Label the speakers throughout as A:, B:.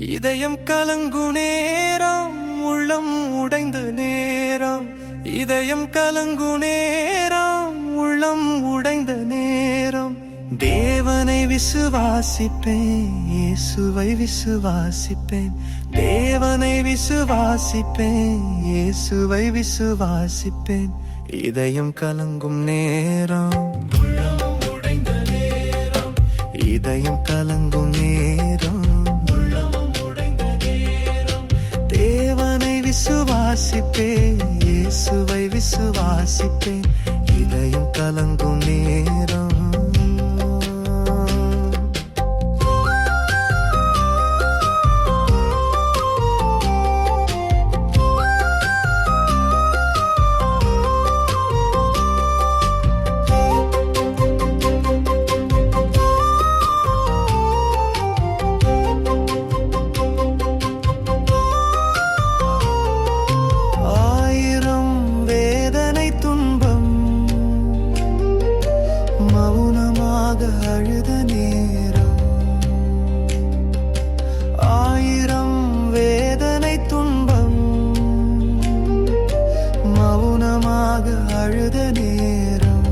A: இதயம் கலங்கு நேரம், உள்ளம் உடைந்த நேரம். இதயம் கலங்கு நேரம், உள்ளம் உடைந்த நேரம். தேவனை விசுவாசிப்பேன், இயேசுவை விசுவாசிப்பேன். தேவனை விசுவாசிப்பேன், இயேசுவை விசுவாசிப்பேன். இதயம் கலங்கும் நேரம், உள்ளம் உடைந்த நேரம். இதயம் கலங்கும் நேரம், தேவனை விசுவாசிப்பேன், இயேசுவை விசுவாசிப்பேன். இதயம் கலங்கும் நேரம். அழுத நேரம், ஆயிரம் வேதனை துன்பம், மௌனமாக அழுத நேரம்.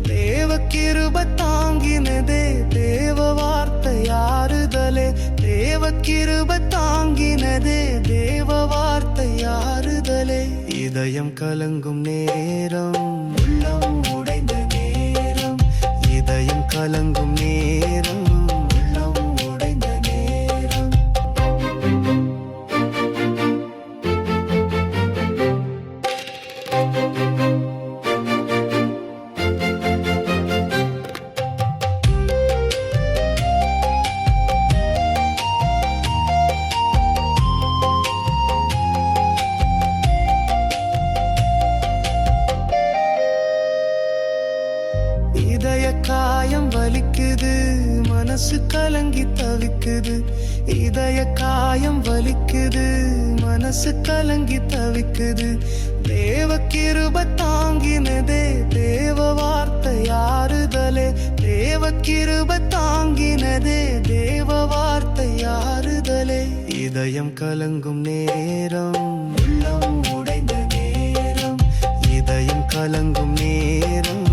A: தேவ கிருபை தாங்கினதே, தேவ வார்த்தை ஆறுதலே. தேவ கிருபை தாங்கினதே, தேவ வார்த்தை ஆறுதலே. இதயம் கலங்கும் நேரம், உள்ளம் உடைந்த நேரம். இதயம் கலங்கும் நேரம், உள்ளம் உடைந்த நேரம். இதய காயம் வலிக்குது, மனசு கலங்கி தவிக்குது. இதய காயம் வலிக்குது, மனசு கலங்கி தவிக்குது. தேவ கிருபை தாங்கினதே, தேவ வார்த்தை ஆறுதலே. தேவ கிருபை தாங்கினதே, தேவ வார்த்தை ஆறுதலே. இதயம் கலங்கும் நேரம், உள்ளம் உடைந்த நேரம். இதயம் கலங்கும் நேரம்,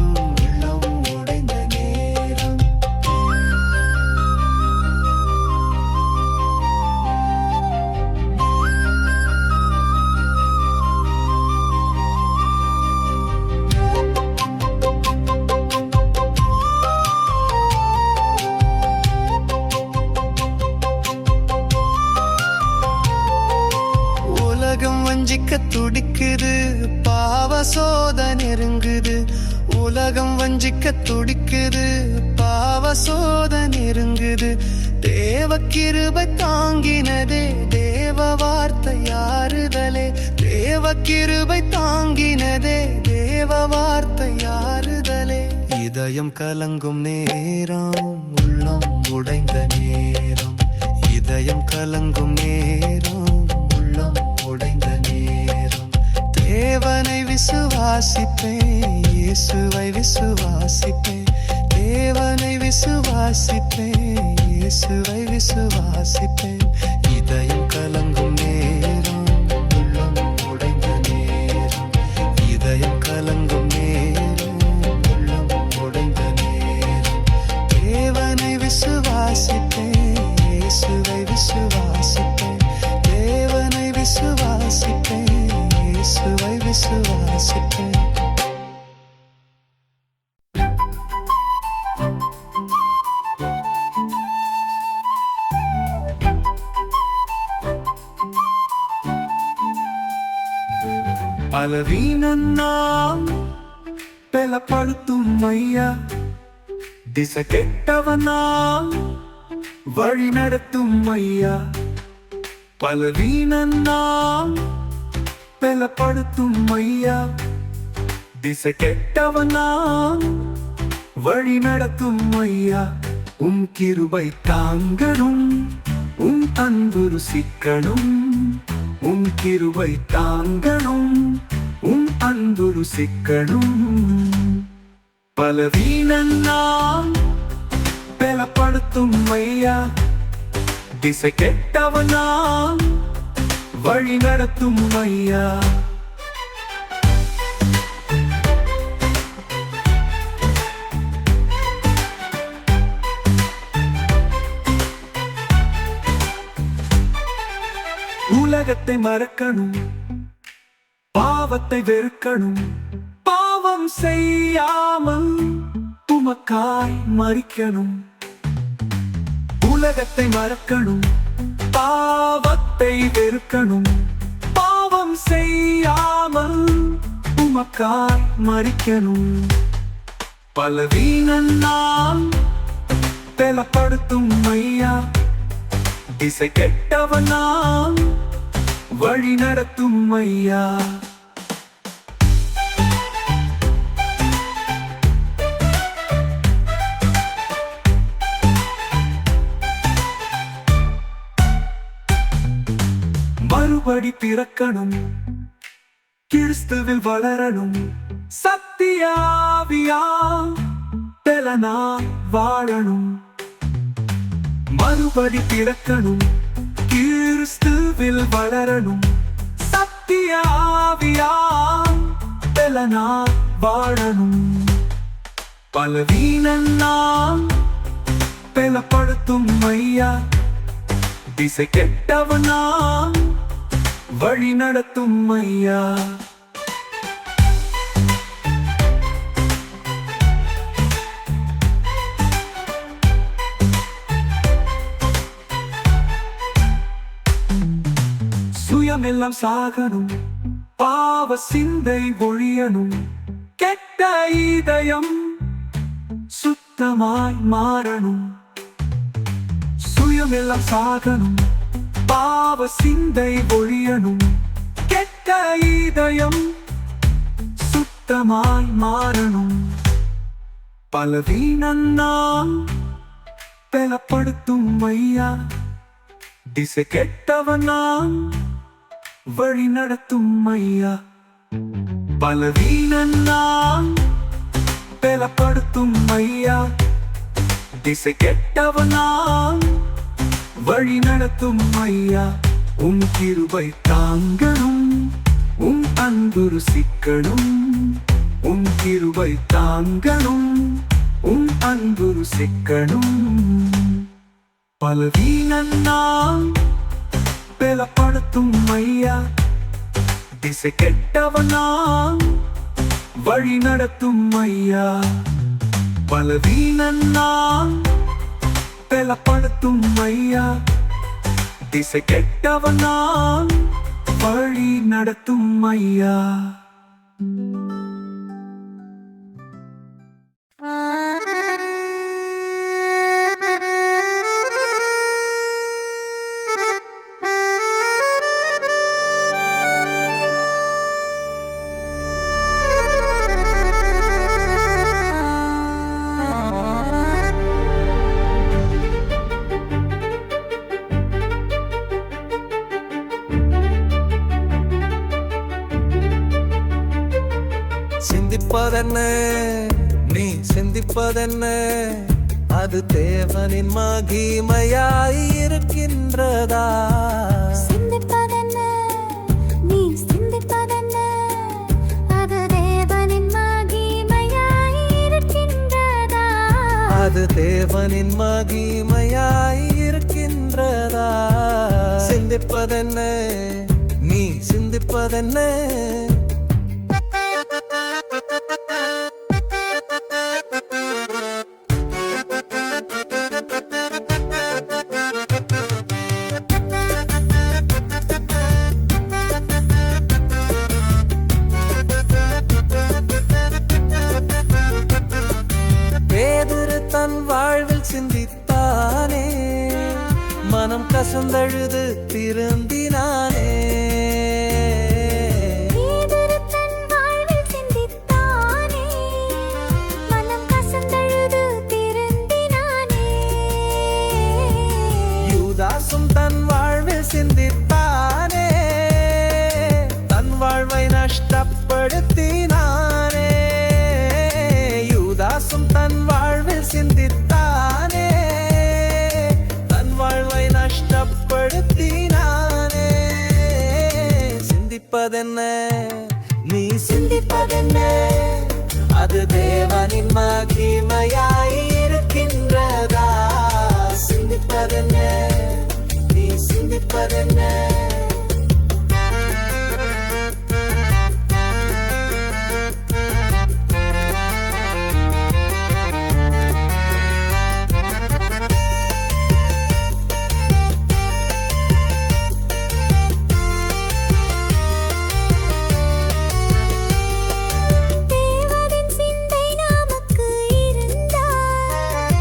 A: உலகம் வஞ்சிக்க துடிக்குது, பாவ சோதனை நெருங்குது. உலகம் வஞ்சிக்க துடிக்குது, பாவ சோதனை நெருங்குது. தேவ கிருபை தாங்கினதே, தேவ வார்த்தை ஆறுதலே. தேவ கிருபை தாங்கினதே, தேவ வார்த்தை ஆறுதலே. இதயம் கலங்கும் நேரம், உள்ளம் உடைந்த நேரம். இதயம் கலங்கும் நேரம், உள்ளம் உடைந்த நேரம். தேவனை விசுவாசிப்பேன், இயேசுவை விசுவாசிப்பேன். தேவனை விசுவாசிப்பேன், இயேசுவை விசுவாசிப்பேன். இதயம் கலங்கும் நேரம், உள்ளம் உடைந்த நேரம். இதயம் கலங்கும் நேரம், உள்ளம் உடைந்த நேரம். தேவனை விசுவாசிப்பேன், இயேசுவை விசுவாசிப்பேன். தேவனை விசுவாசிப்பேன், இயேசுவை விசுவாசிப்பேன். பலவீனன்னாம் பலப்படுத்தும் ஐயா, திசை கெட்டவனாம் வழி நடத்தும் ஐயா. பலவீனன்னாம் பலப்படுத்தும் ஐயா, திசை கெட்டவனாம் வழி நடத்தும் ஐயா. உம் கிருபை தாங்கணும், உம் அன்பு ருசிக்கணும். உம் கிருபை தாங்கணும், உம் அன்பு ருசிக்கணும். பலவீனன்னாம் பலப்படுத்தும் ஐயா, திசை கெட்டவனா வழி நடத்தும் ஐயா. உலகத்தை மறக்கணும், பாவத்தை வெறுக்கணும், பாவம் செய்யாமல் உமக்காய் மறிக்கணும். உலகத்தை மறக்கணும், பாவத்தை வெறுக்கணும், பாவம் செய்யாமல் உமக்காய் மறிக்கணும். பலவீனன் நான் பலப்படுத்தும் ஐயா, திசை கெட்டவனா வழி நடத்தும் ஐயா. மறுபடி பிறக்கணும், கிறிஸ்துவில் வளரணும், சத்தியாவியா பலனா வாழணும். மறுபடி பிறக்கணும், கிறிஸ்துவில் வளரணும், சத்தியாவியா பலனா வாழணும். பலவீனன் நான் பலப்படுத்தும் ஐயா, திசை கெட்டவனா வழி நடத்தும் ஐயா. சுயமெல்லாம் சாகணும், பாவ சிந்தை ஒழியணும், கெட்ட இதயம் சுத்தமாய் மாறணும். சுயமெல்லாம் சாகணும், பாவ சிந்தை ஒழியணும், கெட்ட இதயம் சுத்தமாய் மாறணும். பலவீனன் நான் பலப்படுத்தும் ஐயா, திசை கெட்டவனா வழி நடத்தும் ஐயா. பலவீனன் நான் பலப்படுத்தும் ஐயா, திசை கெட்டவனா வழி நடத்தும் ஐயா. உன் கிருபை தாங்கணும், உன் அன்பு ருசிக்கணும், உன் கிருபை தாங்கணும், உன் அன்பு ருசிக்கணும். பலவீனன் நான் பலப்படுத்தும் ஐயா, திசை கெட்டவனா வழி நடத்தும் ஐயா. பலவீனன் நான் பலப்படுத்தும் ஐயா, திசை கெட்டவனா வழி நடத்தும் ஐயா.
B: சிந்திப்பதென்ன நீ சிந்திப்பதென்ன, அது தேவனின் மகிமையாயிருக்கின்றதா.
C: சிந்திப்பதென்ன நீ சிந்திப்பதென்ன, அது தேவனின் மகிமையாயிருக்கின்றதா.
B: அது தேவனின் மகிமையாயிருக்கின்றதா. சிந்திப்பதென்ன நீ சிந்திப்பதென்ன, தன் வாழ்வில் சிந்தித்தானே, மனம் கசந்தழுது திருந்தினானே.
C: தன் வாழ்வில் சிந்தித்தானே, மனம் கசந்தழுது திருந்தினானே.
B: யூதாசும் தன் வாழ்வில் சிந்தித்தானே, தன் வாழ்வை நஷ்டப்படுத்தினானே. யூதாசும் தன் வாழ்வில் சிந்தித்தானே, தன் வாழ்வை நஷ்ட சிந்திப்பதென்ன நீ சிந்திப்பதென்ன அது தேவனின் மகிமையாய் இருக்கின்றதா சிந்திப்பதென்ன நீ சிந்திப்பதென்ன
C: தேவனின் சிந்தை நமக்கு இருந்தால்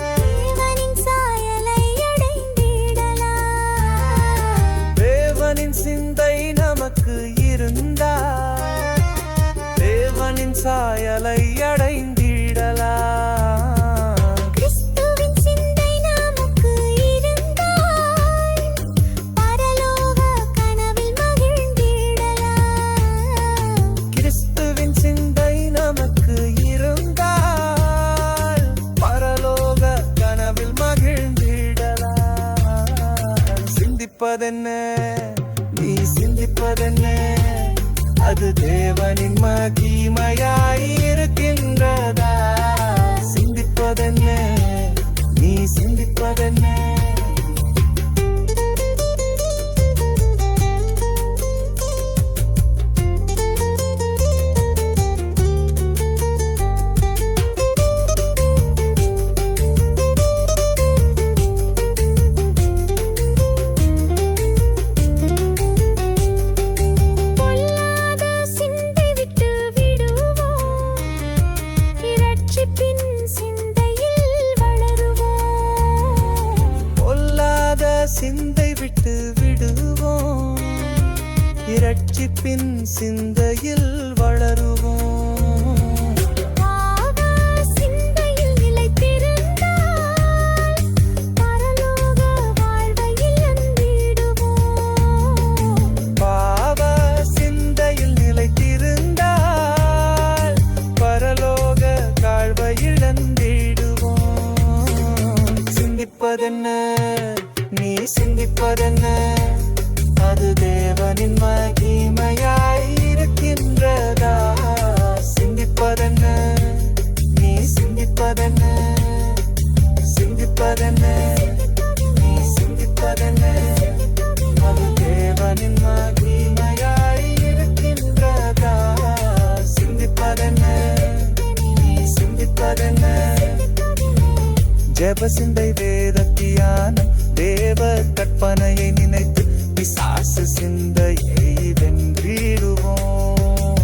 C: தேவனின் சாயலை அடைந்திடலாம்.
B: தேவனின் சிந்தை நமக்கு இருந்தால் தேவனின் சாயலை அடைந்திடலாம்.
C: கிறிஸ்துவின் சிந்தை நமக்கு இருந்தால் பரலோக கனவில் மகிழ்ந்திடலாம்.
B: கிறிஸ்துவின் சிந்தை நமக்கு இருந்தால் பரலோக கனவில் மகிழ்ந்திடலாம். சிந்திப்பதென்ன நீ சிந்திப்பதென்ன அது தேவனின் மகிமையாய் இருக்கின்றதா சிந்திப்பதென்ன நீ சிந்திப்பதென்ன
C: பொல்லாத சிந்தை விட்டு விடுவோம் இரட்சிப்பின் சிந்தையில் வளருவோம்.
B: பொல்லாத சிந்தை விட்டு விடுவோம் இரட்சிப்பின் சிந்தையில் வளருவோம்.
C: பாவ சிந்தையில் நிலைத்திருந்தால் பரலோக வாழ்வை இழந்திடுவோம்.
B: பாவ சிந்தையில் நிலைத்திருந்தால் பரலோக வாழ்வை இழந்திடுவோம். சிந்திப்பதென்ன நீ சிந்திப்பதென்ன அது தேவனின் மகிமையாய் இருக்கின்றதா சிந்திப்பதென்ன நீ சிந்திப்பதென்ன சிந்திப்பதென்ன நீ சிந்திப்பதென்ன அது தேவனின் மகிமையாய் இருக்கின்றதா சிந்திப்பதென்ன நீ சிந்திப்பதென்ன ஜெப சிந்தை வேத தியானம் தேவ கற்பனையை நினைத்து பிசாசு சிந்தையை வென்றிடுவோம்.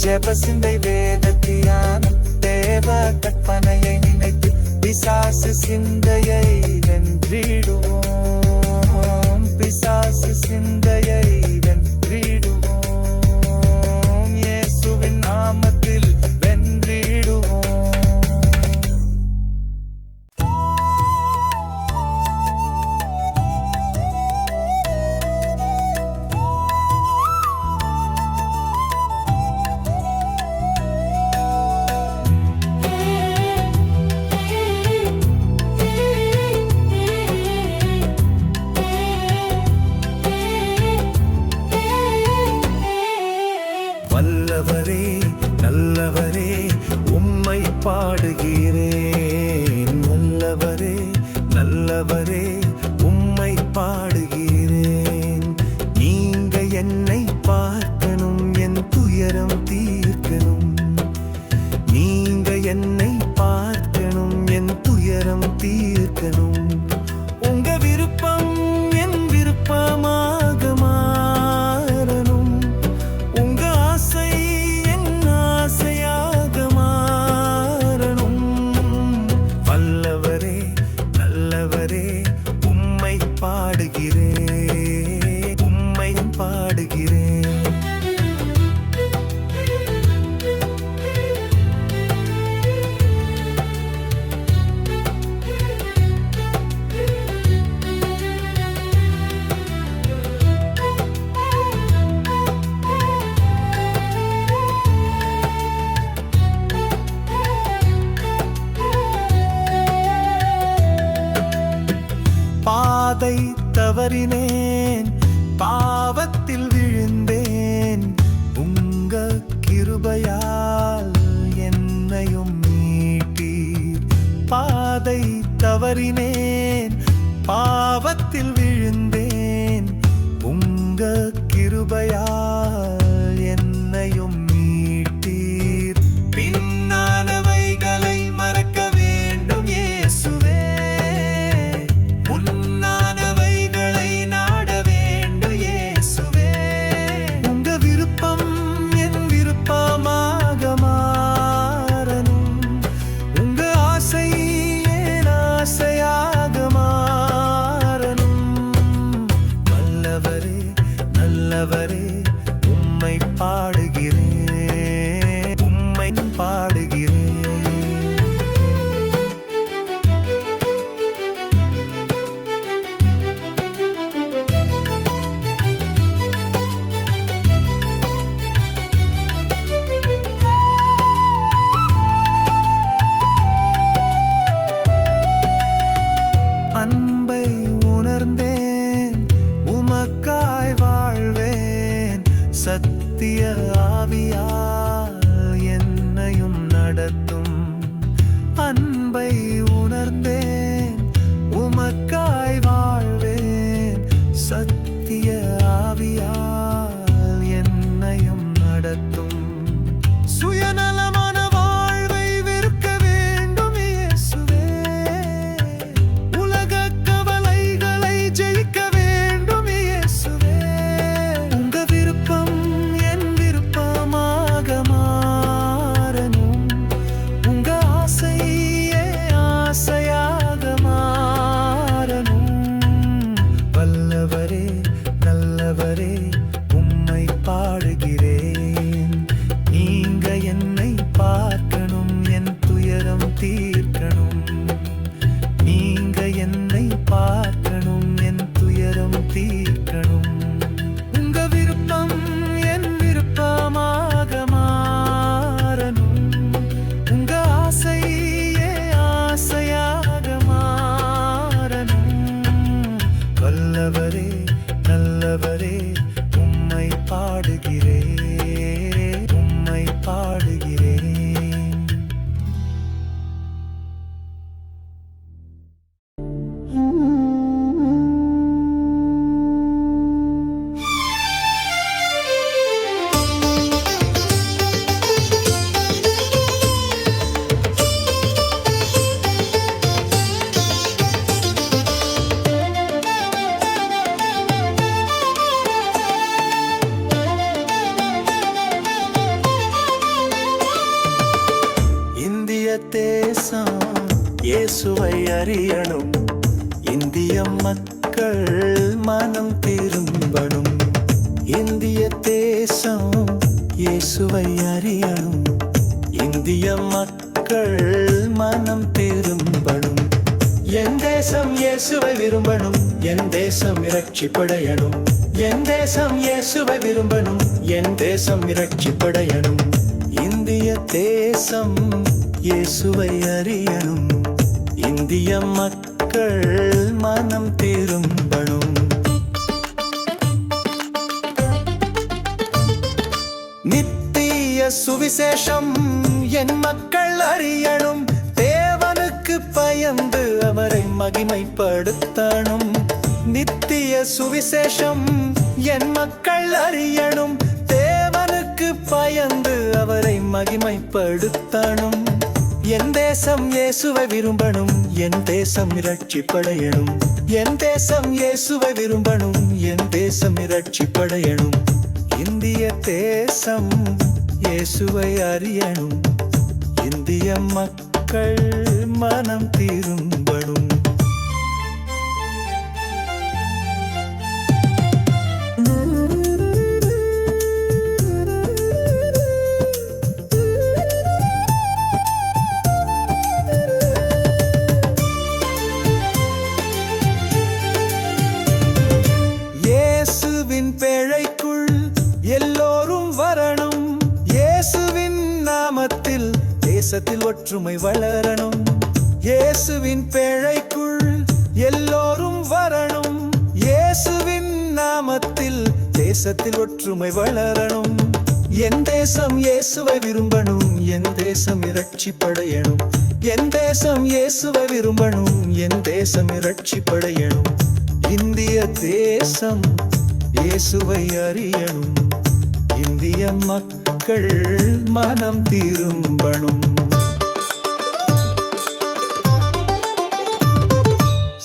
B: ஜெப சிந்தை வேத தியானம் தேவ கற்பனையை நினைத்து பிசாசு சிந்தையை வென்றிடுவோம். பிசாசு சிந்தையை வென்றிடுவோம். இயேசுவின் நாமத்தில் வென்றிடுவோம். வல்லவரே நல்லவரே உம்மை பாடுகிறேன். வல்லவரே நல்லவரே உம்மை பாடுகிறேன். நீங்க என்னை பார்க்கணும் என் துயரம் தீர்க்கணும். நீங்க என்னை பார்க்கணும் என் துயரம் தீர்க்கணும். உங்க விருப்பம் என் விருப்பமாக மாறணும். உங்க ஆசை என் ஆசையாக மாறணும். வல்லவரே நல்லவரே உம்மை பாடுகிறேன். உம்மை பாடுகிறேன். பாதை தவறினேன், பாவத்தில் விழுந்தேன். பாதை தவறினேன், பாவத்தில் விழுந்தேன். உங்க கிருபையால் என்னையும் மீட்டீர். பின்னானவைகளை மறக்க வேண்டும் இயேசுவே, முன்னானவைகளை நாட வேண்டும் இயேசுவே. உங்க விருப்பம் என் விருப்பமாக மாறணும், உங்க ஆசை என் ஆசையாக மாறணும். வல்லவரே நல்லவரே உம்மை பாடுகிறேன், உம்மை பாடுகிறேன். அன்பை உணர்ந்தேன், உமக்காய் வாழ்வேன். சத்திய ஆவியால் என்னையும் நடத்தும். அன்பை உணர்ந்தேன், உமக்காய் வாழ்வேன். சத்திய ஆவியால் என்னையும் நடத்தும். சுயநலமான வாழ்வை வெறுக்க வேண்டும் இயேசுவே, உலக கவலைகளை ஜெயிக்க வேண்டும் இயேசுவே. உங்க விருப்பம் என் விருப்பமாக மாறணும், உங்க ஆசை என் ஆசையாக மாறணும். வல்லவரே நல்லவரே உம்மை பாடுகிறேன். நீங்க என்னை பார்க்கணும், என் துயரம் தீர்க்கணும். நீங்க என்னை பார்க்கணும், என் துயரம் தீர்க்கணும். உங்க விருப்பம் என் விருப்பமாக மாறணும், உங்க ஆசை என் ஆசையாக மாறணும். வல்லவரே நல்லவரே உம்மை பாடுகிறேன், உம்மை பாடுகிறேன். இந்திய தேசம் இயேசுவை அறியணும், இந்திய மக்கள் மனம் திரும்பணும். இந்திய தேசம் இயேசுவை அறியணும், இந்திய மக்கள் மனம் திரும்பணும். என் தேசம் இயேசுவை விரும்பணும், என் தேசம் இரட்சிப்படையணும். என் தேசம் இயேசுவை விரும்பணும், என் தேசம் இரட்சிப்படையணும். இந்திய தேசம் இயேசுவை அறியணும், இந்திய மக்கள் மனம் திரும்பணும். நித்திய சுவிசேஷம் என் மக்கள் அறியணும், தேவனுக்கு பயந்து அவரை மகிமைப்படுத்தணும். நித்திய சுவிசேஷம் என் மக்கள் அறியணும், தேவனுக்கு பயந்து அவரை மகிமைப்படுத்தணும். என் தேசம் இயேசுவை விரும்பணும், என் தேசம் இரட்சிப்படையணும். என் தேசம் இயேசுவை விரும்பணும், என் தேசம் இரட்சிப்படையணும். இந்திய தேசம் இயேசுவை அறியணும், இந்திய மக்கள் மனம் திரும்பணும். இயேசுவின் பேழைக்குள் எல்லோரும் வரணும், இயேசுவின் நாமத்தில் தேசத்தில் ஒற்றுமை வளரணும். இயேசுவின் பேழைக்குள் எல்லோரும் வரணும், இயேசுவின் நாமத்தில் தேசத்தில் ஒற்றுமை வளரணும். என் தேசம் இயேசுவை விரும்பணும், என் தேசம் இரட்சிப்படையணும். என் தேசம் இயேசுவை விரும்பணும், என் தேசம் இரட்சிப்படையணும். இந்திய தேசம் இயேசுவை அறியணும், இந்திய மக்கள் மனம் திரும்பணும்.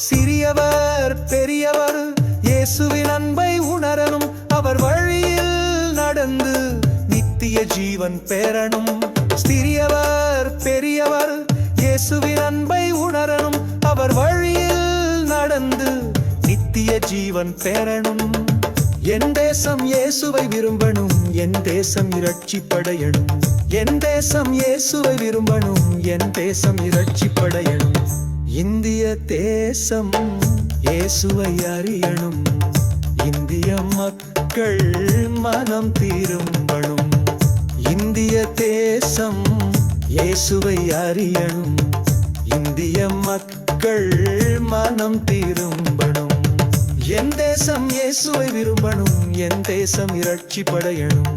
B: சிறியவர் பெரியவர் இயேசுவின் அன்பை உணரணும், அவர் வழியில் நடந்து நித்திய ஜீவன் பெறணும். சிறியவர் பெரியவர் இயேசுவின் அன்பை உணரணும், அவர் வழியில் நடந்து நித்திய ஜீவன் பெறணும். என் தேசம் இயேசுவை விரும்பணும், என் தேசம் இரட்சிப்படையணும். என் தேசம் இயேசுவை விரும்பணும், என் தேசம் இரட்சிப்படையணும். இந்திய தேசம் இயேசுவை அறியணும், இந்திய மக்கள் மனம் திரும்பணும். இந்திய தேசம் இயேசுவை அறியணும், இந்திய மக்கள் மனம் திரும்பணும். என் தேசம் இயேசுவை விரும்பணும், என் தேசம் இரட்சிப்படையணும்.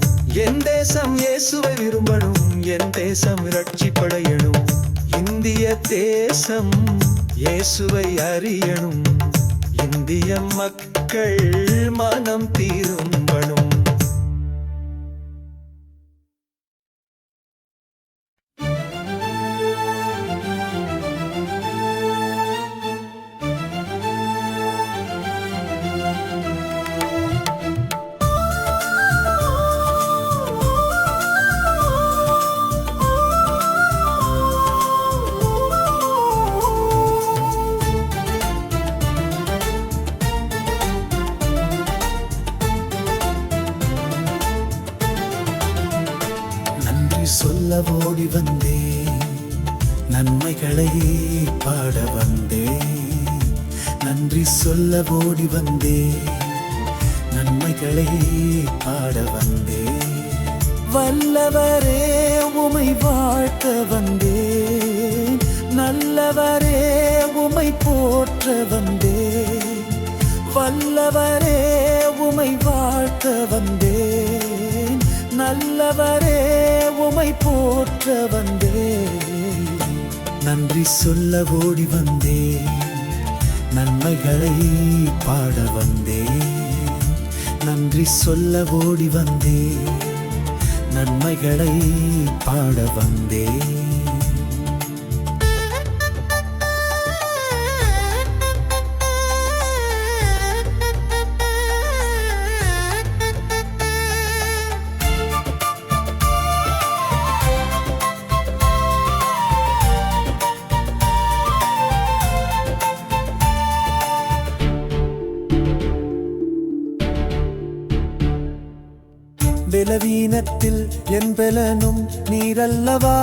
B: என் தேசம் இயேசுவை விரும்பணும், என் தேசம் இரட்சிப்படையணும். இந்திய தேசம் இயேசுவை அறியணும், இந்திய மக்கள் மனம் திரும்பணும். சொல்ல ஓடி வந்தேன், நன்மைகளை பாட வந்தேன். நன்றி சொல்ல ஓடி வந்தேன், நன்மைகளை பாட வந்தேன். வல்லவரே உமை வாழ்த்த வந்தேன், நல்லவரே உமை போற்ற வந்தேன். வல்லவரே உமை வாழ்த்த வந்தேன், நல்லவரே உமை போற்ற வந்தேன். நன்றி சொல்ல ஓடி வந்தேன், நன்மைகளை பாட வந்தேன். நன்றி சொல்ல ஓடி வந்தேன், நன்மைகளை பாட வந்தேன். பலவீனத்தில் என் பலனும் நீரல்லவா,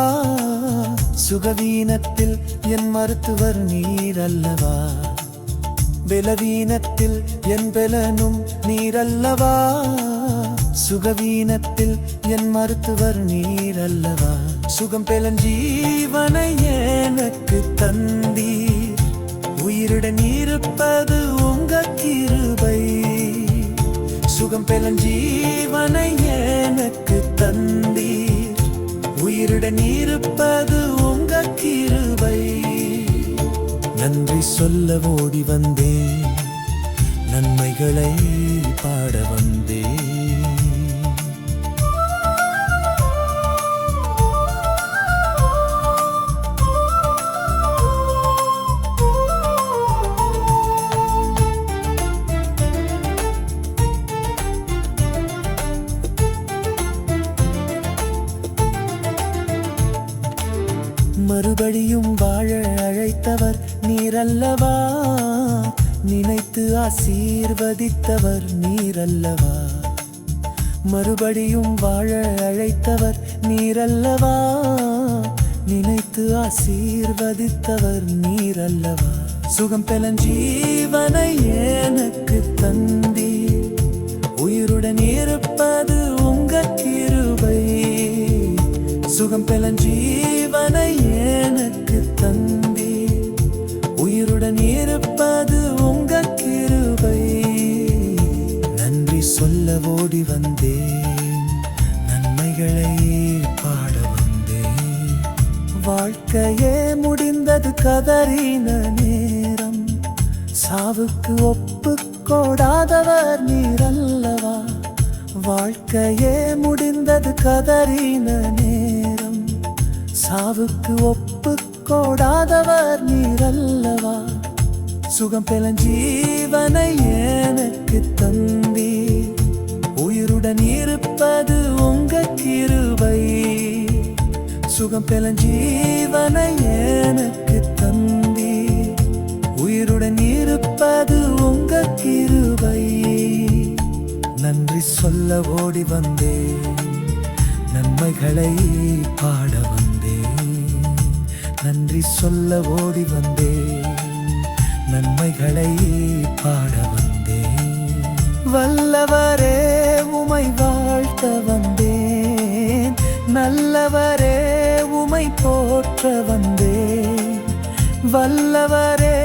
B: சுகவீனத்தில் என் மருத்துவர் நீரல்லவா. பலவீனத்தில் என் பலனும் நீரல்லவா, சுகவீனத்தில் என் மருத்துவர் நீரல்லவா. சுகம் பெலன் ஜீவனை எனக்கு தந்தீர், உயிருடன் இருப்பது உங்க கிருபை. சுகம் பெலன் ஜீவனை எனக்கு தந்தீர், உயிருடன் இருப்பது உங்க கிருபை. நன்றி சொல்ல ஓடி வந்தேன், நன்மைகளை பாட வந்தேன். மறுபடியும் வாழ அழைத்தவர் நீரல்லவா, நினைத்து ஆசீர்வதித்தவர் நீரல்லவா. மறுபடியும் வாழ அழைத்தவர் நீரல்லவா, நினைத்து ஆசீர்வதித்தவர் நீரல்லவா. சுகம் பெலன் ஜீவனை எனக்கு தந்தீர், உயிருடன் இருப்பது உங்க கிருபை. சுகம் பெலன் ஜீவனை எனக்கு தந்தீர், உயிருடன் இருப்பது உங்க கிருபை. நன்றி சொல்ல ஓடி வந்தேன், நன்மைகளை பாட வந்தேன். வாழ்க்கையே முடிந்தது கதறின நேரம், சாவுக்கு ஒப்பு கொடாதவர் நீரல்லவா. வாழ்க்கையே முடிந்தது கதறின நேரம், சாவுக்கு ஒப்பு கொடாதவர் நீரல்லவா. சுகம் பெறும் ஜீவனை எனக்கு தந்தீர், உயிருடன் இருப்பது உங்க கிருபை. சுகம் பெறும் ஜீவனை எனக்கு தந்தீர், உயிருடன் இருப்பது உங்க கிருபை. நன்றி சொல்ல ஓடி வந்தேன், நன்மைகளை பாட வந்தேன். நன்றி சொல்ல ஓடி வந்தேன், நன்மைகளை பாட வந்தேன். வல்லவரே உமை வாழ்த்த வந்தேன், நல்லவரே உமை போற்ற வந்தேன். வல்லவரே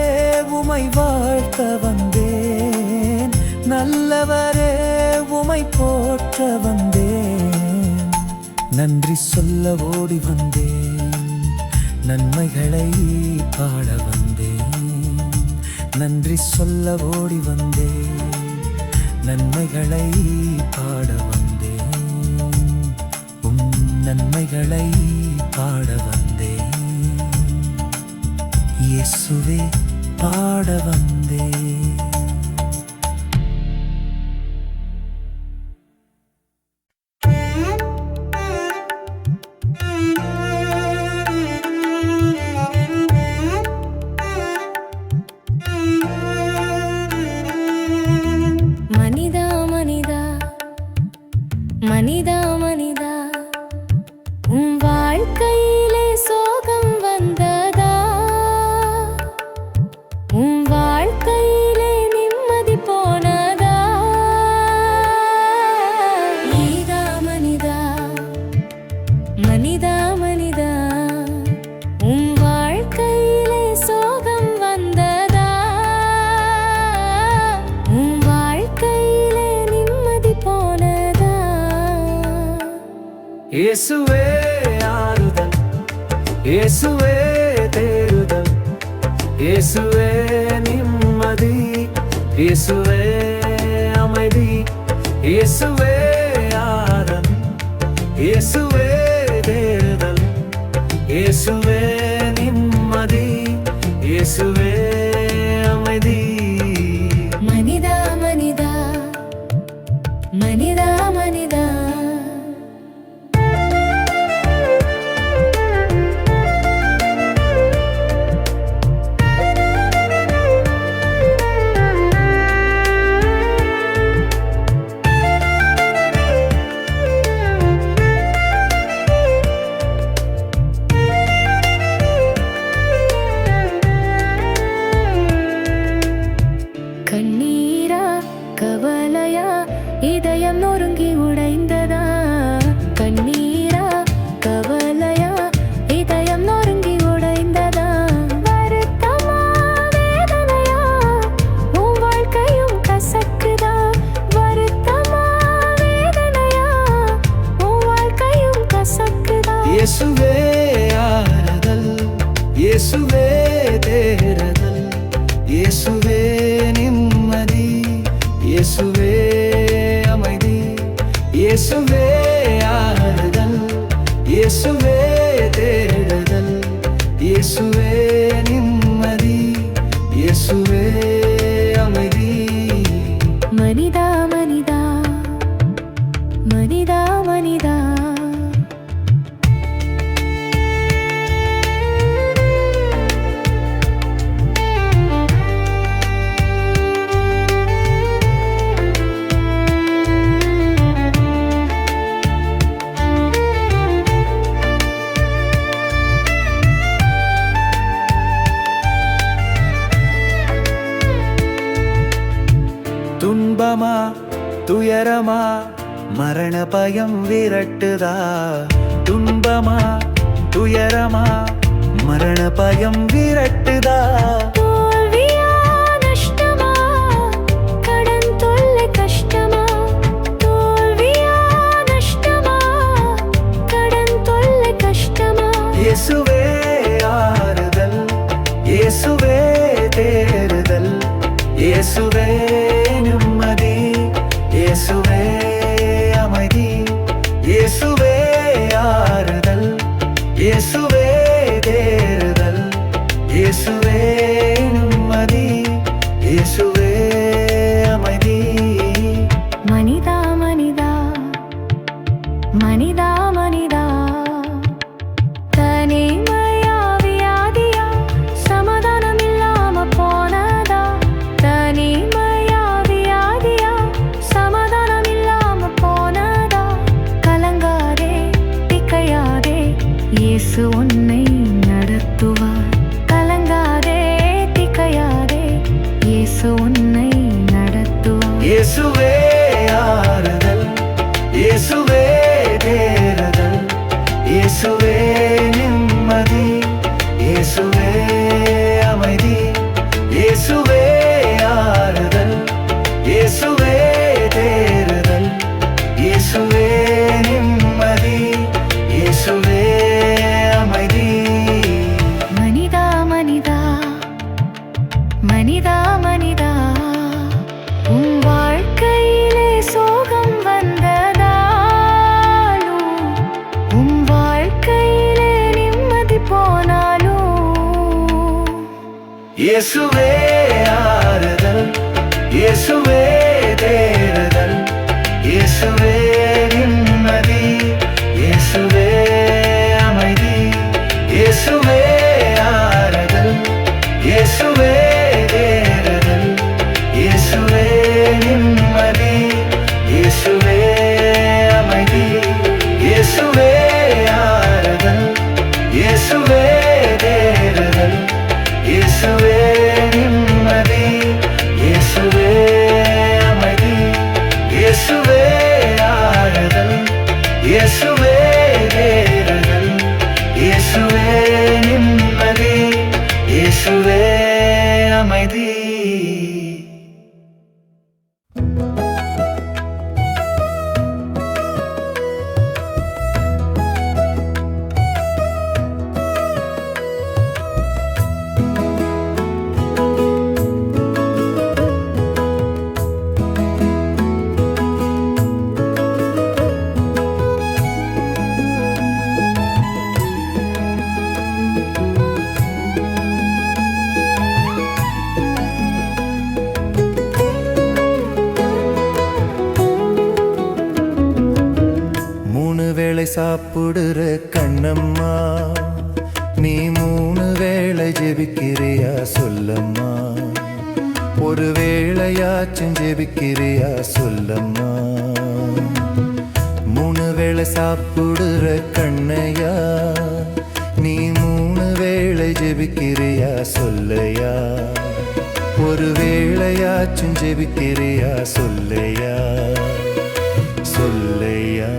B: உமை வாழ்த்த வந்தேன், நல்லவரே உமை போற்ற வந்தேன். நன்றி சொல்ல ஓடி வந்தேன், நன்மைகளை பாட வந்தேன். நன்றி சொல்ல ஓடி வந்தேன், நன்மைகளை பாட வந்தேன். நன்மைகளை பாட வந்தேன், இயேசுவே பாட வந்தேன்.
C: மனிதா மனிதா மனிதா மனிதா, உன் வாழ்க்கையிலே சோகம் வந்ததா? உன் வாழ்க்கையிலே நிம்மதி போனதா? மனிதா மனிதா மனிதா மனிதா, உன் வாழ்க்கையிலே சோகம் வந்ததா? உன் வாழ்க்கையிலே நிம்மதி போனதா?
A: இயேசுவே ஆறுதல், இயேசுவே தேறுதல், இயேசுவே நிம்மதி, இயேசுவே அமைதி, இயேசுவே ஆறுதல், இயேசுவே தேறுதல், இயேசுவே நிம்மதி, இயேசுவே அமைதி.
C: மனிதா மனிதா மனிதா மனிதா, கண்ணீரா கவலையா இதயம் நொறுங்கி உடைந்ததா? கண்ணீரா கவலையா இதயம் நொறுங்கி உடைந்ததா? வருத்தமா வேதனையா உன் வாழ்க்கையும் கசக்குதா? வருத்தமா வேதனையா உன் வாழ்க்கையும் கசக்குதா?
B: இயேசுவே ஆறுதல், இயேசுவே தேறுதல், இயேசுவே நிம்மதி, இயேசுவே அமைதி, இயேசுவே ஆறுதல், இயேசுவே தேடுதல், இயேசுவே நிம்மதி, இயேசுவே அமைதி.
C: மனிதா மனிதா மனிதா மனிதா,
B: துன்பமா துயரமா மரண பயம் விரட்டுதா? துன்பமா துயரமா மரண பயம் விரட்டுதா?
C: தோல்வியா நஷ்டமா கடன் தொல்லை கஷ்டமா? தோல்வியா நஷ்டமா கடன் தொல்லை கஷ்டமா?
B: இயேசுவே
A: தேறுதல் இயேசுவே நிம்மதி இயேசுவே அமைதி இயேசுவே ஆறுதல் இயேசுவே தேறுதல் இயேசுவே நிம்மதி இயேசுவே அமைதி
C: மனிதா மனிதா மனிதா மனிதா தனிமையா வியாதியா சமாதானம் இல்லாம போனதா தனிமையா வியாதியா சமாதானம் இல்லாம போனதா கலங்காதே திகையாதே இயேசு உன்னை நடத்துவார் கலங்காதே திகையாதே இயேசு உன்னை நடத்துவார்
A: இயேசுவே ஆறுதல் இயேசுவே தேறுதல் இயேசுவே நிம்மதி இயேசுவே அமைதி இயேசுவே ஆறுதல் இயேசுவே தேறுதல் இயேசுவே நிம்மதி இயேசுவே அமைதி
C: மனிதா மனிதா மனிதா மனிதா உன் வாழ்க்கையிலே சோகம் வந்ததாலும் உன் வாழ்க்கையிலே நிம்மதி போனாலும்
A: இயேசுவே ஆறுதல் இயேசுவே தேறுதல் இயேசுவே நிம்மதி இயேசுவே அமைதி இயேசுவே ஆறுதல் இயேசுவே தேறுதல் இயேசுவே நிம்மதி இயேசுவே அமைதி இயேசுவே ஆறுதல் இயேசுவே தேறுதல் இயேசுவே நிம்மதி இயேசுவே அமைதி இயேசுவே ஆறுதல் இயேசுவே தேறுதல் இயேசுவே நிம்மதி இயேசுவே அமைதி
B: சாப்பிடுற கண்ணம்மா நீ 3 வேளை ஜெபிக்கிறியா சொல்லம்மா ஒரு வேளையாச்சும் ஜெபிக்கிறியா சொல்லம்மா 3 வேளை சாப்பிடுற கண்ணையா நீ 3 வேளை ஜெபிக்கிறியா சொல்லையா ஒரு வேளையாச்சும் ஜெபிக்கிறியா சொல்லையா சொல்லையா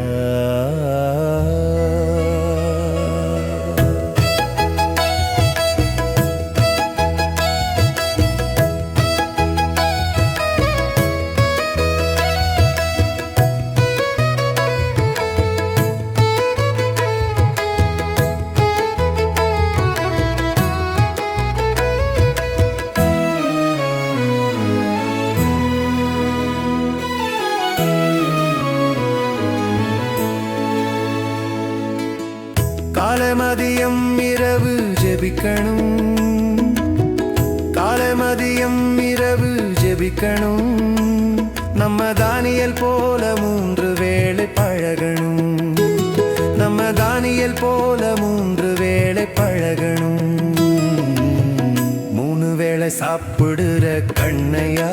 B: காலை மதியம் இரவு ஜெபிக்கணும் காலை மதியம் இரவு ஜெபிக்கணும் நம்ம தானியல் போல 3 வேளை பழகணும் நம்ம தானியல் போல 3 வேளை பழகணும் 3 வேளை சாப்பிடுற கண்ணையா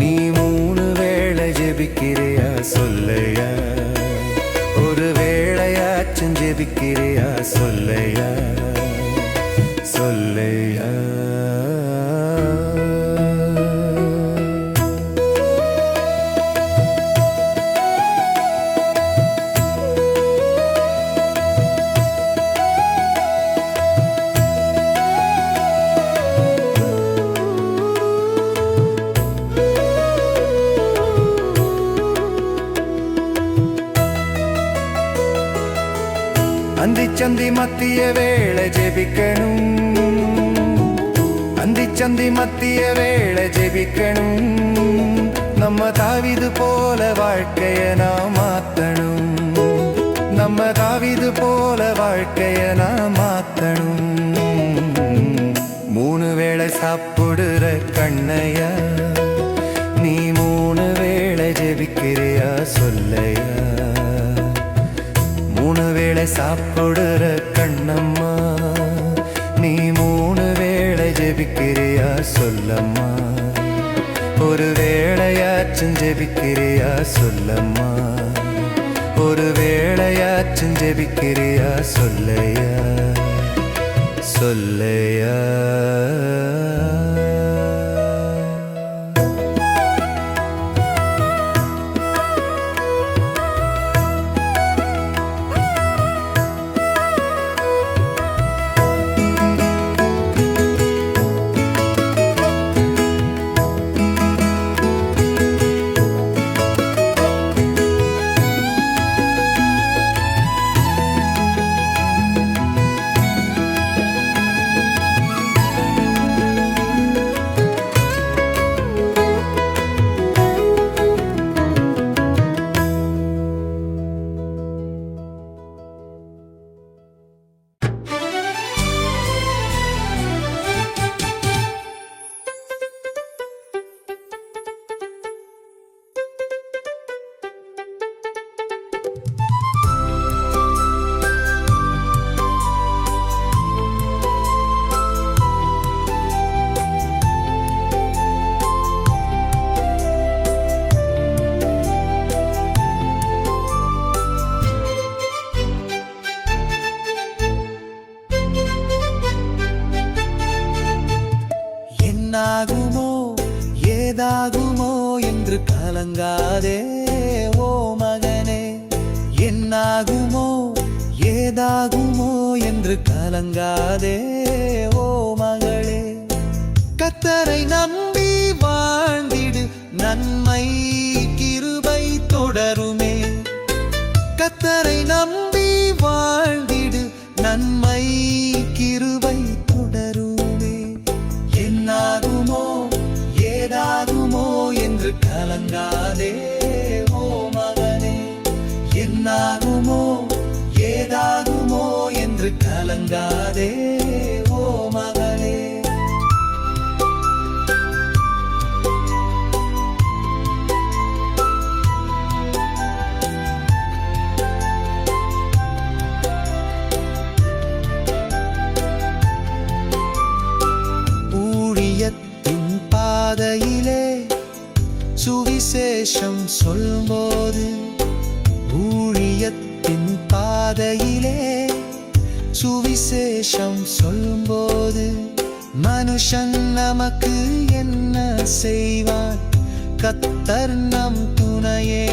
B: நீ 3 வேளை ஜெபிக்கிறியா சொல்லையா ஒரு வேளையாச்சும் ஜெபிக்கிறியா சொல்லையா சொல்லையா அந்திச்சந்தி மத்திய வேளை ஜெபிக்கணும்
A: உச்சந்தி மத்திய வேளை ஜெபிக்கணும். நம்ம தாவீது போல வாழ்க்கைய நாம் மாத்தணும். நம்ம தாவீது போல வாழ்க்கைய நாம் மாத்தணும். 3 வேளை சாப்பிடுற கண்ணையா, நீ 3 வேளை ஜெபிக்கிறியா சொல்லையா? 3 வேளை சாப்பிடுற கண்ணம்மா, நீ 3 வேளை ஜெபிக்கிறியா சொல்லம்மா? ஒரு வேளையாச்சும் ஜெபிக்கிறியா சொல்லம்மா? ஒரு வேளையாச்சும் ஜெபிக்கிறியா சொல்லையா? சொல்லையா?
B: என்னாகுமோ ஏதாகுமோ என்று கலங்காதே ஓ மகனே. என்னாகுமோ ஏதாகுமோ என்று கலங்காதே ஓ மகளே. கர்த்தரை நம்பி வாழ்ந்திடு, நன்மை கிருபை தொடருமே. கர்த்தரை நம்பி வாழ்ந்திடு, நன்மை கிருபை தொடருமே. என்னாகுமோ ஏதாகுமோ என்று கலங்காதே ஓ மகனே. என்னாகுமோ ஏதாகுமோ என்று கலங்காதே ஓ மகளே. ஊழியத்தின் பாதையிலே சுவிசேஷம் சொல்லும்போது, ஊழியத்தின் பாதையிலே சுவிசேஷம் சொல்லும்போது, மனுஷன் நமக்கு என்ன செய்வான்? கர்த்தர் நம் துணையே.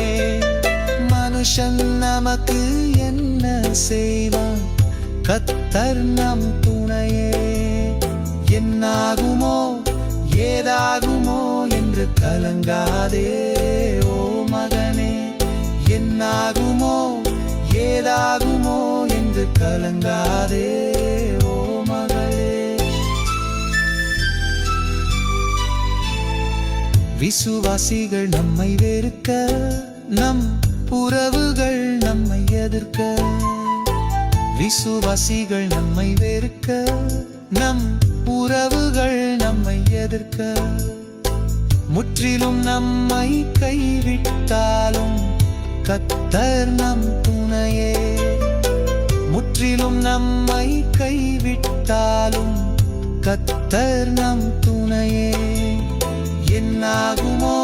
B: மனுஷன் நமக்கு என்ன செய்வான்? கர்த்தர் நம் துணையே. என்னாகுமோ ஏதாகுமோ என்று கலங்காதே ஓ மகனே. என்னாகுமோ ஏதாகுமோ என்று கலங்காதே ஓ மகளே. விசுவாசிகள் நம்மை வெறுக்க, நம் உறவுகள் நம்மை எதிர்க்க. விசுவாசிகள் நம்மை வெறுக்க, நம் உறவுகள் நம்மை எதிர்க்க. முற்றிலும் நம்மை கைவிட்டாலும் கர்த்தர் நம் துணையே. முற்றிலும் நம்மை கைவிட்டாலும் கர்த்தர் நம் துணையே. என்னாகுமோ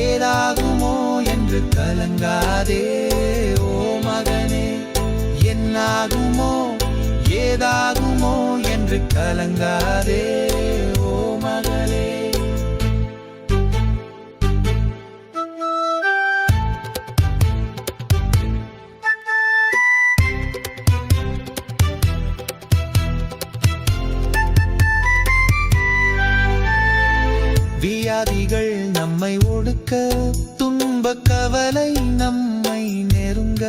B: ஏதாகுமோ என்று கலங்காதே ஓ மகனே. என்னாகுமோ ஏதாகுமோ என்று கலங்காதே ஓ மகளே. வியாதிகள் நம்மை ஒடுக்க, துன்ப கவலை நம்மை நெருங்க.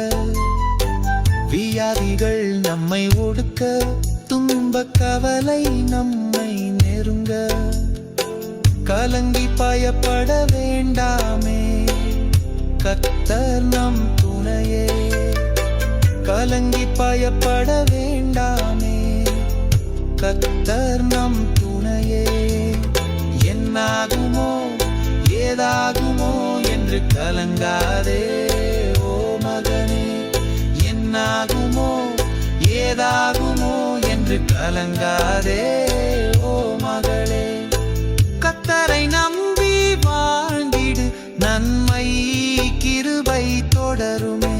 B: வியாதிகள் நம்மை ஒடுக்க, துன்ப கவலை நம்மை நெருங்க. கலங்கி பயப்பட வேண்டாமே, கர்த்தர் நம் துணையே. கலங்கி பயப்பட வேண்டாமே, கர்த்தர் நம் துணையே. என்னாகுமோ ஏதாகுமோ என்று கலங்காதே ஓ மகனே. என்னாகுமோ ஏதாகுமோ என்று கலங்காதே ஓ மகளே. கர்த்தரை நம்பி வாழ்ந்திடு, நன்மை கிருபை தொடருமே.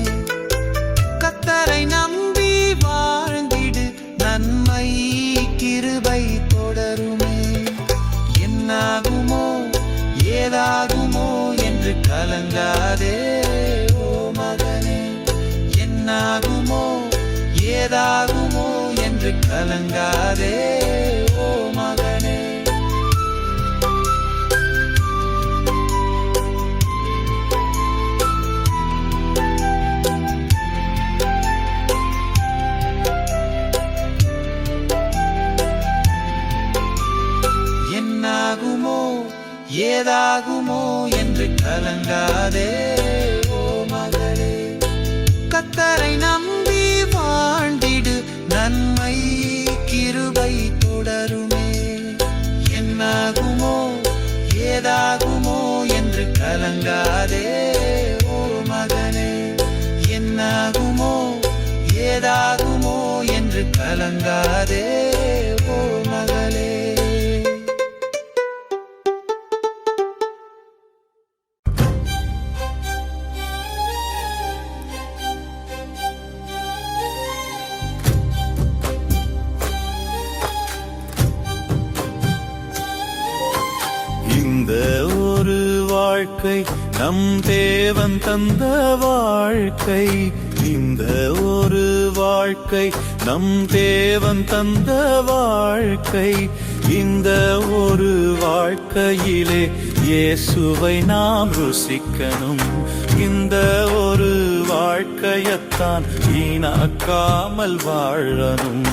B: கர்த்தரை நம்பி வாழ்ந்திடு, நன்மை கிருபை தொடருமே. என்னாகுமோ ஏதாகுமோ என்று கலங்காதே ஓ மகனே. என்னாகுமோ ஏதாகுமோ என்று கலங்காதே ஓ மகனே. என்னாகுமோ ஏதாகுமோ என்று கலங்காதே ஓ மகளே. கர்த்தரை நம்பி வாழ்ந்திடு, நன்மை கிருபை தொடருமே. என்னாகுமோ ஏதாகுமோ என்று கலங்காதே ஓ மகனே. என்னாகுமோ ஏதாகுமோ என்று கலங்காதே ஓ மகளே.
A: இந்த ஒரு வாழ்க்கை நம் தேவன் தந்த வாழ்க்கை. இந்த ஒரு வாழ்க்கை நம் தேவன் தந்த வாழ்க்கை. இந்த ஒரு வாழ்க்கையிலே இயேசுவை நாம் ருசிக்கணும். இந்த ஒரு வாழ்க்கையத்தான் வீணாக்காமல் வாழணும்.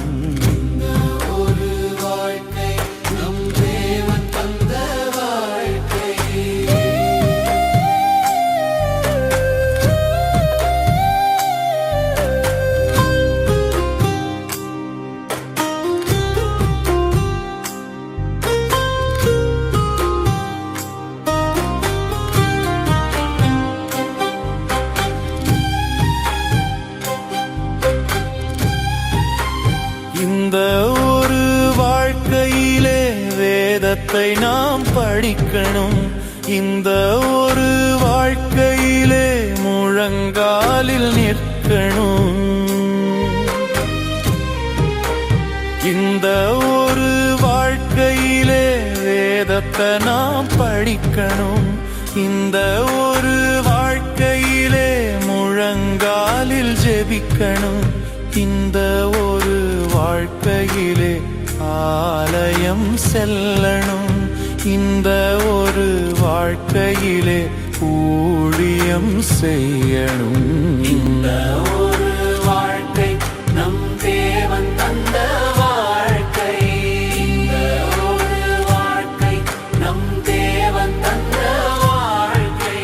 A: இந்த ஒரு வாழ்க்கையிலே வேதத்தை நாம் படிக்கணும். இந்த ஒரு வாழ்க்கையிலே முழங்காலில் நிற்கணும். இந்த ஒரு வாழ்க்கையிலே வேதத்தை நாம் படிக்கணும். இந்த ஒரு வாழ்க்கையிலே முழங்காலில் ஜெபிக்கணும். இந்த ஒரு வாழ்க்கையிலே ஆலயம் செல்லணும். இந்த ஒரு வாழ்க்கையிலே ஊழியம் செய்யணும். இந்த ஒரு வாழ்க்கை நம் தேவன் தந்த வாழ்க்கை. இந்த ஒரு வாழ்க்கை நம் தேவன் தந்த வாழ்க்கை.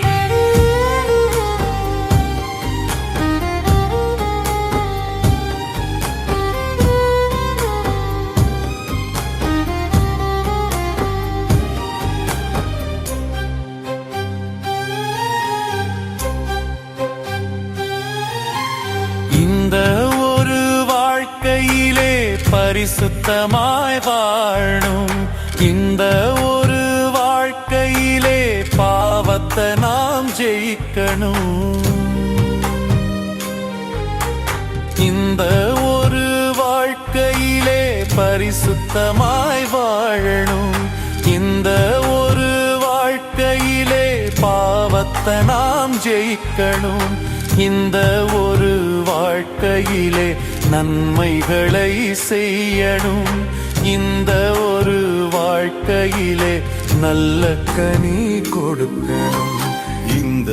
A: இந்த ஒரு வாழ்க்கையிலே பரிசுத்தமாய் வாழணும். இந்த ஒரு வாழ்க்கையிலே பாவத்தை நாம் ஜெயிக்கணும். இந்த ஒரு வாழ்க்கையிலே பரிசுத்தமாய் வாழணும். இந்த ஒரு வாழ்க்கையிலே பாவத்தை நாம் ஜெயிக்கணும். இந்த ஒரு வாழ்க்கையிலே நன்மைகளை செய்யணும். இந்த ஒரு வாழ்க்கையிலே நல்ல கனி கொடுக்கணும். இந்த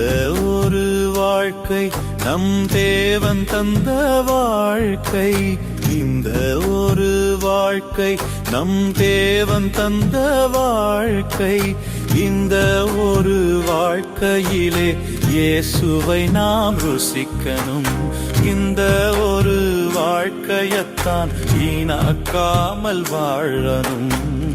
A: ஒரு வாழ்க்கை நம் தேவன் தந்த வாழ்க்கை. இந்த ஒரு வாழ்க்கை நம் தேவன் தந்த வாழ்க்கை. இந்த ஒரு வாழ்க்கையிலே இயேசுவை நாம் ருசிக்கணும். இந்த ஒரு வாழ்க்கையத்தான் வீணாக்காமல் வாழணும்.